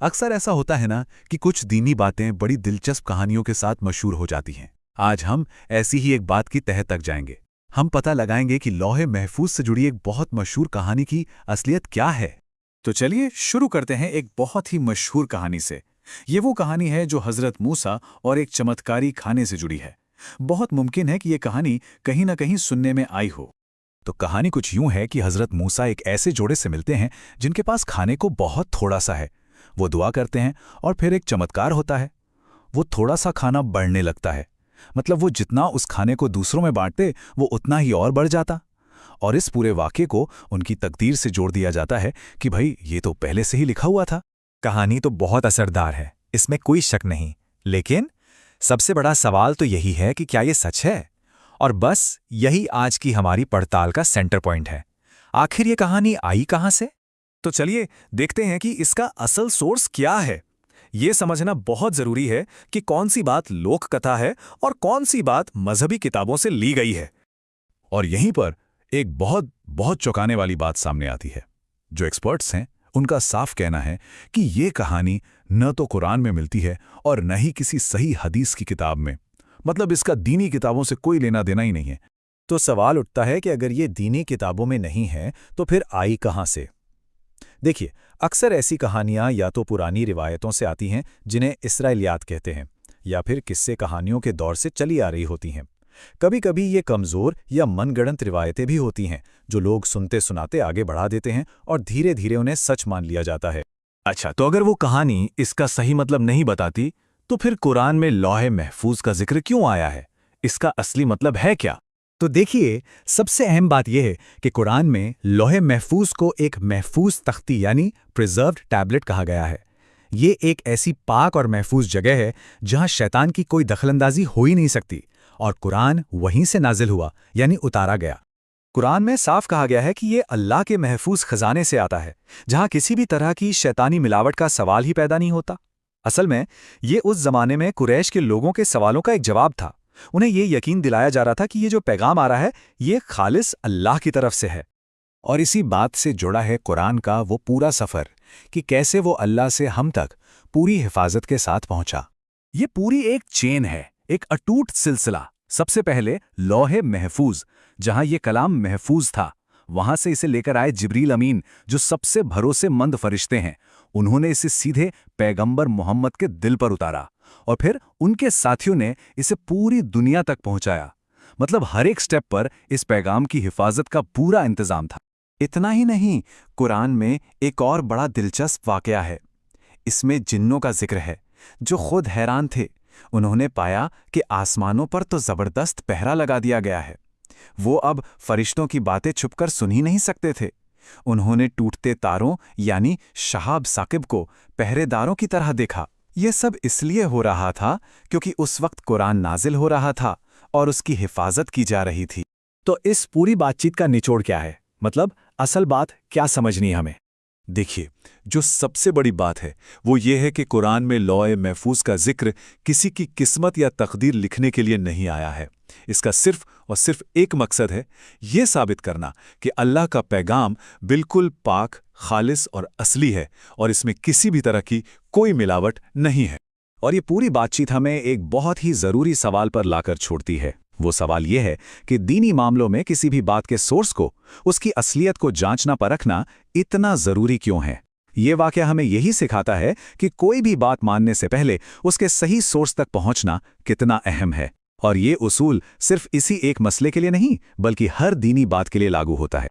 अक्सर ऐसा होता है ना कि कुछ दीनी बातें बड़ी दिलचस्प कहानियों के साथ मशहूर हो जाती हैं। आज हम ऐसी ही एक बात की तह तक जाएंगे। हम पता लगाएंगे कि लौहे महफूज से जुड़ी एक बहुत मशहूर कहानी की असलियत क्या है। तो चलिए शुरू करते हैं एक बहुत ही मशहूर कहानी से। ये वो कहानी है जो हजरत मूसा और एक चमत्कारी खाने से जुड़ी है। बहुत मुमकिन है कि ये कहानी कहीं ना कहीं सुनने में आई हो। तो कहानी कुछ यूं है कि हजरत मूसा एक ऐसे जोड़े से मिलते हैं जिनके पास खाने को बहुत थोड़ा सा है। वो दुआ करते हैं और फिर एक चमत्कार होता है। वो थोड़ा सा खाना बढ़ने लगता है। मतलब वो जितना उस खाने को दूसरों में बांटते वो उतना ही और बढ़ जाता। और इस पूरे वाक़े को उनकी तकदीर से जोड़ दिया जाता है कि भाई ये तो पहले से ही लिखा हुआ था। कहानी तो बहुत असरदार है, इसमें कोई शक नहीं। लेकिन सबसे बड़ा सवाल तो यही है कि क्या ये सच है? और बस यही आज की हमारी पड़ताल का सेंटर पॉइंट है। आखिर ये कहानी आई कहाँ से? तो चलिए देखते हैं कि इसका असल सोर्स क्या है। ये समझना बहुत जरूरी है कि कौन सी बात लोक कथा है और कौन सी बात मजहबी किताबों से ली गई है। और यहीं पर एक बहुत बहुत चौंकाने वाली बात सामने आती है। जो एक्सपर्ट्स हैं उनका साफ कहना है कि ये कहानी न तो कुरान में मिलती है और न ही किसी सही हदीस की किताब में। मतलब इसका दीनी किताबों से कोई लेना देना ही नहीं है। तो सवाल उठता है कि अगर ये दीनी किताबों में नहीं है तो फिर आई कहाँ से? देखिए, अक्सर ऐसी कहानियां या तो पुरानी रिवायतों से आती हैं जिन्हें इसराइलियात कहते हैं, या फिर किस्से कहानियों के दौर से चली आ रही होती हैं। कभी कभी ये कमज़ोर या मनगढ़ंत रिवायतें भी होती हैं जो लोग सुनते सुनाते आगे बढ़ा देते हैं और धीरे धीरे उन्हें सच मान लिया जाता है। अच्छा, तो अगर वो कहानी इसका सही मतलब नहीं बताती तो फिर कुरान में लौहे महफूज का जिक्र क्यों आया है? इसका असली मतलब है क्या? तो देखिए, सबसे अहम बात यह है कि कुरान में लौहे महफूज को एक महफूज तख्ती यानी प्रिजर्व्ड टैबलेट कहा गया है। ये एक ऐसी पाक और महफूज जगह है जहां शैतान की कोई दखलंदाजी हो ही नहीं सकती, और कुरान वहीं से नाजिल हुआ यानी उतारा गया। कुरान में साफ कहा गया है कि ये अल्लाह के महफूज खजाने से आता है, जहां किसी भी तरह की शैतानी मिलावट का सवाल ही पैदा नहीं होता। असल में ये उस जमाने में कुरैश के लोगों के सवालों का एक जवाब था। उन्हें ये यकीन दिलाया जा रहा था कि ये जो पैगाम आ रहा है ये खालिस अल्लाह की तरफ से है। और इसी बात से जुड़ा है कुरान का वो पूरा सफ़र कि कैसे वो अल्लाह से हम तक पूरी हिफाजत के साथ पहुंचा। ये पूरी एक चेन है, एक अटूट सिलसिला। सबसे पहले लौहे महफूज, जहां ये कलाम महफूज था, वहां से इसे लेकर आए जिब्रील अमीन, जो सबसे भरोसेमंद फरिश्ते हैं। उन्होंने इसे सीधे पैगंबर मोहम्मद के दिल पर उतारा और फिर उनके साथियों ने इसे पूरी दुनिया तक पहुंचाया। मतलब हर एक स्टेप पर इस पैगाम की हिफाजत का पूरा इंतजाम था। इतना ही नहीं, कुरान में एक और बड़ा दिलचस्प वाकया है। इसमें जिन्नों का जिक्र है जो खुद हैरान थे। उन्होंने पाया कि आसमानों पर तो जबरदस्त पहरा लगा दिया गया है। वो अब फरिश्तों की बातें छुपकर सुन ही नहीं सकते थे। उन्होंने टूटते तारों यानी शहाब साकिब को पहरेदारों की तरह देखा। ये सब इसलिए हो रहा था क्योंकि उस वक्त कुरान नाजिल हो रहा था और उसकी हिफाजत की जा रही थी। तो इस पूरी बातचीत का निचोड़ क्या है? मतलब असल बात क्या समझनी है हमें? देखिए, जो सबसे बड़ी बात है वो ये है कि कुरान में लौहे महफूज का जिक्र किसी की किस्मत या तकदीर लिखने के लिए नहीं आया है। इसका सिर्फ और सिर्फ एक मकसद है, ये साबित करना कि अल्लाह का पैगाम बिल्कुल पाक, खालिस और असली है और इसमें किसी भी तरह की कोई मिलावट नहीं है। और ये पूरी बातचीत हमें एक बहुत ही ज़रूरी सवाल पर लाकर छोड़ती है। वो सवाल ये है कि दीनी मामलों में किसी भी बात के सोर्स को, उसकी असलियत को जांचना परखना इतना ज़रूरी क्यों है। ये वाकया हमें यही सिखाता है कि कोई भी बात मानने से पहले उसके सही सोर्स तक पहुंचना कितना अहम है। और ये उसूल सिर्फ इसी एक मसले के लिए नहीं बल्कि हर दीनी बात के लिए लागू होता है।